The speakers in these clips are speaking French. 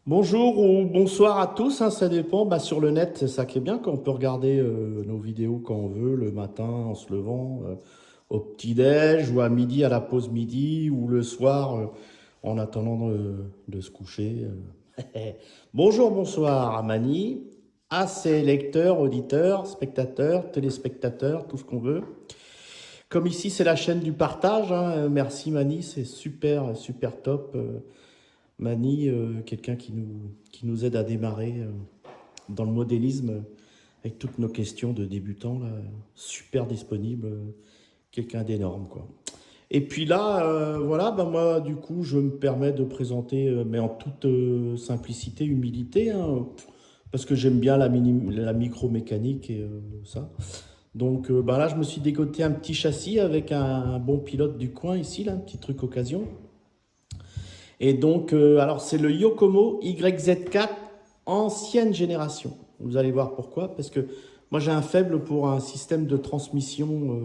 Bonjour ou bonsoir à tous, hein, ça dépend. Sur le net, c'est ça qui est bien, quand on peut regarder nos vidéos quand on veut, le matin en se levant, au petit-déj, ou à midi à la pause midi, ou le soir en attendant de se coucher. Bonjour, bonsoir à Mani, à ses lecteurs, auditeurs, spectateurs, téléspectateurs, tout ce qu'on veut. Comme ici, c'est la chaîne du partage, hein, merci Mani, c'est super, super top. Mani, quelqu'un qui nous aide à démarrer dans le modélisme avec toutes nos questions de débutants, là, super disponible, quelqu'un d'énorme, quoi. Et puis là, voilà, moi, du coup, je me permets de présenter, mais en toute simplicité, humilité, hein, parce que j'aime bien la micromécanique et ça. Donc là, je me suis dégoté un petit châssis avec un bon pilote du coin ici, là, un petit truc occasion. Et donc, alors c'est le Yokomo YZ4 ancienne génération. Vous allez voir pourquoi. Parce que moi j'ai un faible pour un système de transmission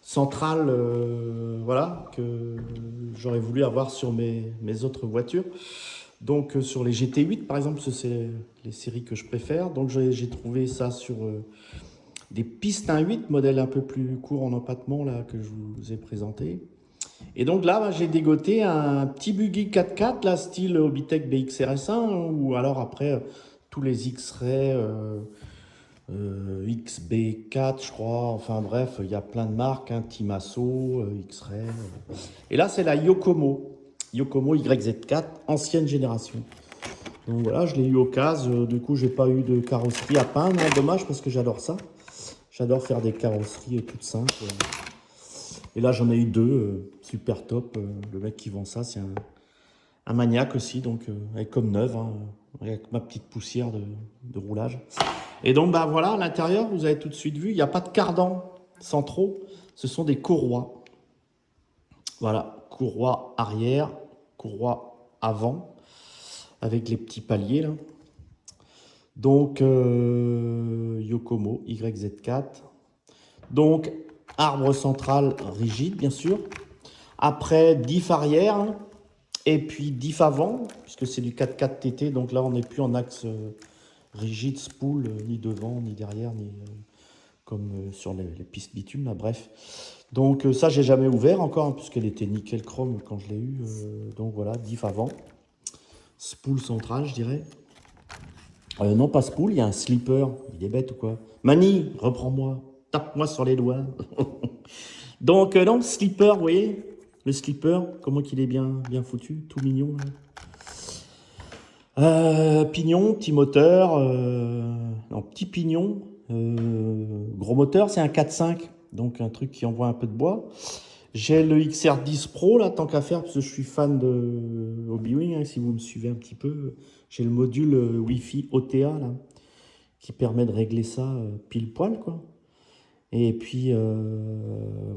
centrale, voilà, que j'aurais voulu avoir sur mes autres voitures. Donc sur les GT8 par exemple, c'est les séries que je préfère. Donc j'ai trouvé ça sur des pistes 1.8, modèle un peu plus court en empattement là que je vous ai présenté. Et donc là, j'ai dégoté un petit buggy 4x4, là, style Hobbytech BXRS1, ou alors après, tous les X-Ray, XB4, je crois. Enfin bref, il y a plein de marques, hein, Timasso, X-Ray. Et là, c'est la Yokomo. Yokomo YZ4, ancienne génération. Donc voilà, je l'ai eu au cas. Du coup, j'ai pas eu de carrosserie à peindre. Hein, dommage parce que j'adore ça. J'adore faire des carrosseries toutes simples. Et là, j'en ai eu deux, super top. Le mec qui vend ça, c'est un maniaque aussi, donc avec comme neuve, hein, avec ma petite poussière de roulage. Et donc, voilà, à l'intérieur, vous avez tout de suite vu, il n'y a pas de cardan centraux, ce sont des courroies. Voilà, courroie arrière, courroie avant, avec les petits paliers là. Donc, Yokomo YZ4. Donc, arbre central rigide, bien sûr. Après, diff arrière, hein, et puis diff avant, puisque c'est du 4x4 TT, donc là on n'est plus en axe rigide, spool, ni devant, ni derrière, ni comme sur les pistes bitume, là, bref. Donc ça j'ai jamais ouvert encore, hein, puisqu'elle était nickel chrome quand je l'ai eu. Donc voilà, diff avant. Spool central, je dirais. Non, pas spool, il y a un slipper. Il est bête ou quoi? Mani, reprends-moi. Tape-moi sur les doigts. Donc, non, slipper, vous voyez? Le slipper, comment qu'il est bien foutu, tout mignon. Pignon, petit moteur. Non, petit pignon. Gros moteur, c'est un 4.5. Donc, un truc qui envoie un peu de bois. J'ai le XR10 Pro, là, tant qu'à faire, parce que je suis fan de Hobbywing, hein, si vous me suivez un petit peu. J'ai le module Wi-Fi OTA, là, qui permet de régler ça pile poil, quoi. Et puis,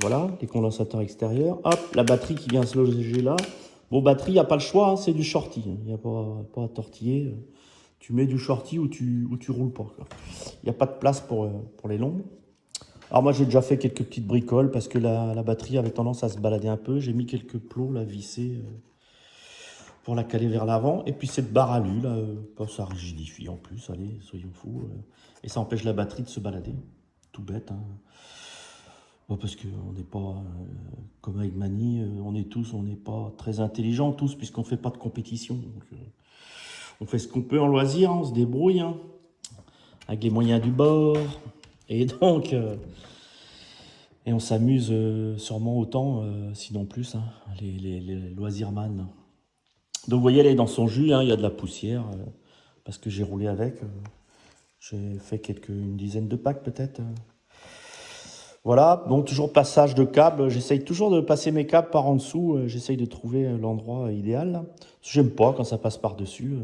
voilà, les condensateurs extérieurs. Hop, la batterie qui vient se loger là. Bon, batterie, il n'y a pas le choix, hein, c'est du shorty. Il n'y a pas à tortiller. Tu mets du shorty ou tu roules pas. Il n'y a pas de place pour les longues. Alors moi, j'ai déjà fait quelques petites bricoles parce que la batterie avait tendance à se balader un peu. J'ai mis quelques plots là, vissés pour la caler vers l'avant. Et puis cette barre alu, là, ça rigidifie en plus, allez, soyons fous. Et ça empêche la batterie de se balader. Tout bête, hein. Bon, parce qu'on n'est pas, comme avec Mani, on n'est pas très intelligents tous, puisqu'on ne fait pas de compétition. Donc, on fait ce qu'on peut en loisir, hein, on se débrouille, hein, avec les moyens du bord. Et donc, et on s'amuse sûrement autant, sinon plus, hein, les loisirsman. Donc vous voyez, elle est dans son jus, hein, il y a de la poussière, parce que j'ai roulé avec. J'ai fait une dizaine de packs peut-être. Voilà, donc toujours passage de câble. J'essaye toujours de passer mes câbles par en dessous. J'essaye de trouver l'endroit idéal, là. J'aime pas quand ça passe par-dessus.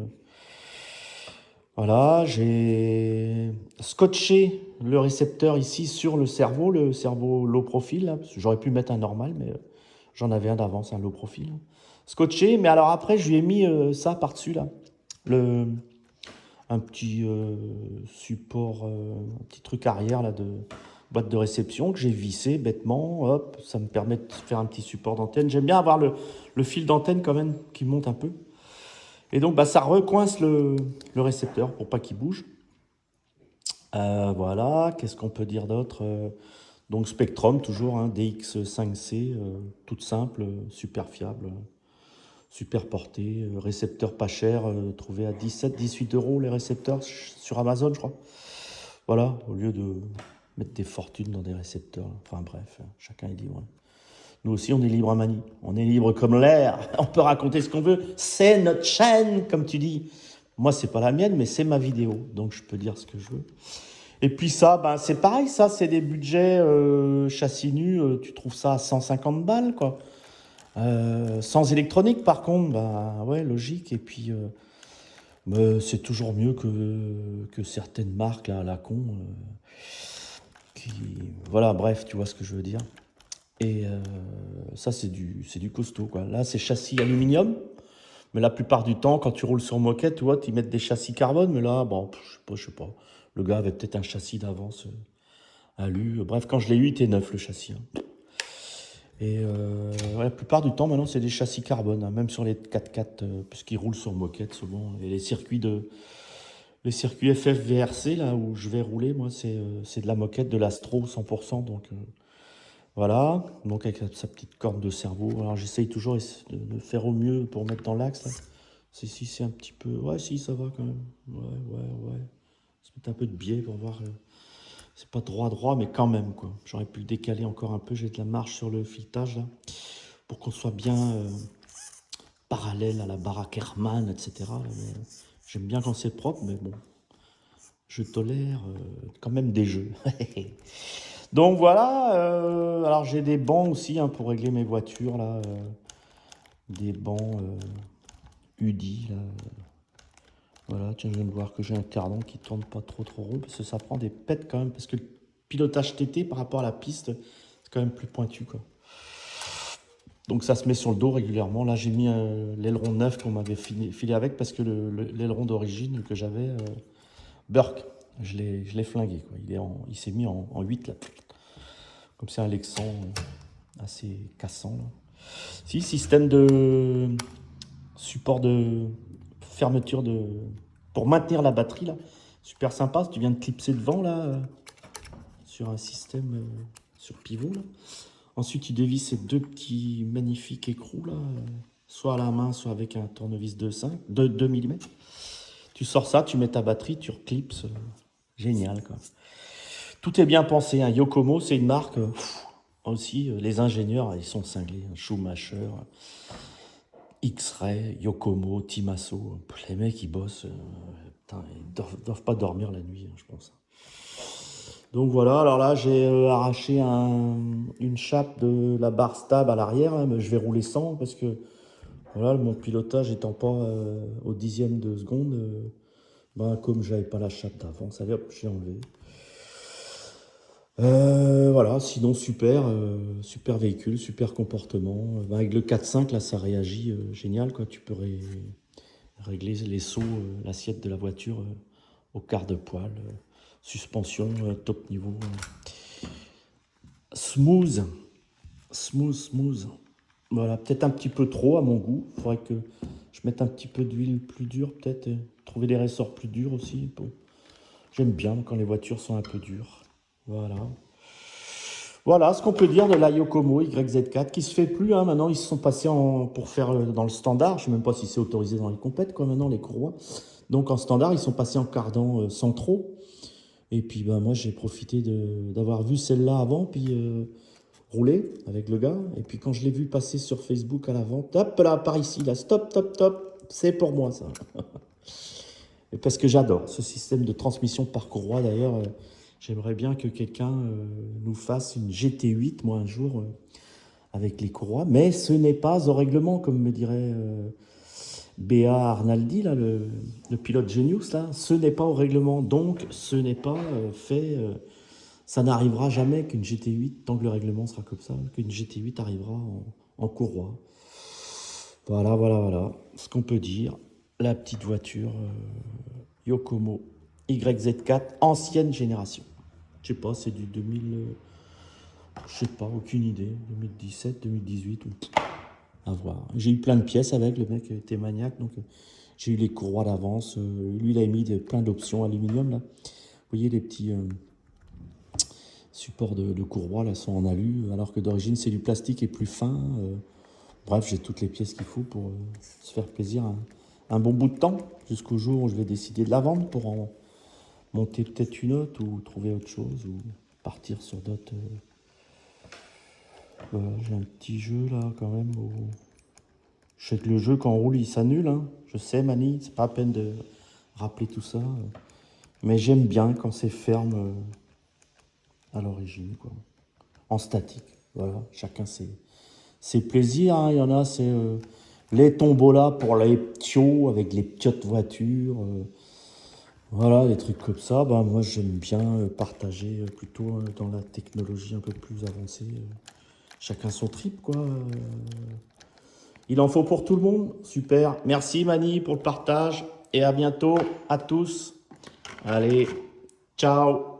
Voilà, j'ai scotché le récepteur ici sur le cerveau low profile, là, parce que j'aurais pu mettre un normal, mais j'en avais un d'avance, un low profile. Scotché, mais alors après, je lui ai mis ça par-dessus, là. Le, un petit support, un petit truc arrière, là, de boîte de réception que j'ai vissé bêtement. Hop, ça me permet de faire un petit support d'antenne. J'aime bien avoir le fil d'antenne quand même qui monte un peu. Et donc, bah, ça recoince le récepteur pour pas qu'il bouge. Voilà, qu'est-ce qu'on peut dire d'autre? Donc Spectrum, toujours, hein, DX5C, toute simple, super fiable, super portée, récepteur pas cher, trouvé à 17-18 euros les récepteurs sur Amazon, je crois. Voilà, au lieu de mettre des fortunes dans des récepteurs. Enfin bref, chacun est libre. Nous aussi, on est libre à Mani. On est libre comme l'air. On peut raconter ce qu'on veut. C'est notre chaîne, comme tu dis. Moi, c'est pas la mienne, mais c'est ma vidéo. Donc, je peux dire ce que je veux. Et puis ça, ben, c'est pareil. Ça, c'est des budgets châssis nu. Tu trouves ça à 150 balles, quoi. Sans électronique, par contre, bah ouais, logique. Et puis, mais c'est toujours mieux que certaines marques, là, à la con. Qui... Voilà, bref, tu vois ce que je veux dire. Et ça, c'est du costaud, quoi. Là, c'est châssis aluminium. Mais la plupart du temps, quand tu roules sur moquette, tu vois, ils mettent des châssis carbone. Mais là, bon, je sais pas. Le gars avait peut-être un châssis d'avance alu. Bref, quand je l'ai eu, il était neuf, le châssis, hein. Et ouais, la plupart du temps, maintenant, c'est des châssis carbone, hein, même sur les 4x4, puisqu'ils roulent sur moquette souvent. Et les circuits FF-VRC, là où je vais rouler, moi, c'est de la moquette, de l'Astro 100%. Donc voilà, donc avec sa petite corne de cerveau. Alors j'essaye toujours de faire au mieux pour mettre dans l'axe, là. Si c'est un petit peu... Ouais, si, ça va quand même. Ouais. Se mettre un peu de biais pour voir... C'est pas droit, mais quand même, quoi. J'aurais pu le décaler encore un peu. J'ai de la marge sur le filetage, là, pour qu'on soit bien parallèle à la baraque Hermann, etc. Là, mais, j'aime bien quand c'est propre, mais bon, je tolère quand même des jeux. Donc voilà, alors j'ai des bancs aussi, hein, pour régler mes voitures, là. Des bancs UDI, là. Voilà, tiens, je viens de voir que j'ai un cardan qui tourne pas trop rond, parce que ça prend des pets quand même, parce que le pilotage TT par rapport à la piste, c'est quand même plus pointu, quoi. Donc ça se met sur le dos régulièrement. Là, j'ai mis l'aileron neuf qu'on m'avait filé avec, parce que l'aileron d'origine que j'avais, Burke, je l'ai flingué, quoi. Il s'est mis en 8, là. Comme c'est un Lexan assez cassant, là. Si, système de support de fermeture pour maintenir la batterie, là. Super sympa. Si tu viens de clipser devant, là, sur un système sur pivot, là. Ensuite, il dévisse ces deux petits magnifiques écrous, là, soit à la main, soit avec un tournevis de 2 mm. Tu sors ça, tu mets ta batterie, tu reclipses. Génial, quoi. Tout est bien pensé, hein. Yokomo, c'est une marque aussi. Les ingénieurs, ils sont cinglés, hein. Schumacher, X-Ray, Yokomo, Timasso. Les mecs, ils bossent. Putain, ils doivent pas dormir la nuit, hein, je pense. Donc voilà, alors là, j'ai arraché une chape de la barre stable à l'arrière, hein, mais je vais rouler sans, parce que voilà, mon pilotage étant pas au dixième de seconde, ben, comme j'avais pas la chape d'avant, ça hop, j'ai enlevé. Voilà, sinon super, super véhicule, super comportement. Ben, avec le 4.5, là, ça réagit génial, quoi. Tu peux régler les sauts, l'assiette de la voiture au quart de poil. Suspension, top niveau. Smooth. Voilà, peut-être un petit peu trop à mon goût. Il faudrait que je mette un petit peu d'huile plus dure, peut-être. Trouver des ressorts plus durs aussi. Bon. J'aime bien quand les voitures sont un peu dures. Voilà. Voilà ce qu'on peut dire de la Yokomo YZ4 qui se fait plus, hein. Maintenant, ils se sont passés pour faire dans le standard. Je ne sais même pas si c'est autorisé dans les compètes, quoi, maintenant, les courroies. Donc, en standard, ils sont passés en cardan centraux. Et puis, ben, moi, j'ai profité d'avoir vu celle-là avant, puis rouler avec le gars. Et puis, quand je l'ai vu passer sur Facebook à la vente, hop là, par ici, là, stop, c'est pour moi, ça. Et parce que j'adore ce système de transmission par courroie, d'ailleurs. J'aimerais bien que quelqu'un nous fasse une GT8, moi, un jour, avec les courroies. Mais ce n'est pas au règlement, comme me dirait Béa Arnaldi, là, le pilote Genius. Là. Ce n'est pas au règlement. Donc, ce n'est pas fait. Ça n'arrivera jamais qu'une GT8, tant que le règlement sera comme ça, qu'une GT8 arrivera en courroie. Voilà. Ce qu'on peut dire. La petite voiture Yokomo YZ4, ancienne génération. Je sais pas, c'est du 2000, je sais pas, aucune idée, 2017, 2018, à voir. J'ai eu plein de pièces avec, le mec était maniaque, donc J'ai eu les courroies d'avance. Lui, il a mis plein d'options aluminium, là. Vous voyez, les petits supports de courroies, là, sont en alu, alors que d'origine, c'est du plastique et plus fin. Bref, j'ai toutes les pièces qu'il faut pour se faire plaisir un bon bout de temps, jusqu'au jour où je vais décider de la vendre pour en monter peut-être une autre ou trouver autre chose ou partir sur d'autres. Voilà, j'ai un petit jeu là quand même. Je sais que le jeu quand on roule il s'annule, hein. Je sais Mani, c'est pas à peine de rappeler tout ça. Mais j'aime bien quand c'est ferme à l'origine, quoi. En statique. Voilà, chacun ses plaisirs, hein. Il y en a, c'est les tombolas pour les ptios avec les petites voitures. Voilà, des trucs comme ça. Bah, moi, j'aime bien partager plutôt dans la technologie un peu plus avancée. Chacun son trip, quoi. Il en faut pour tout le monde. Super. Merci, Mani, pour le partage. Et à bientôt à tous. Allez, ciao.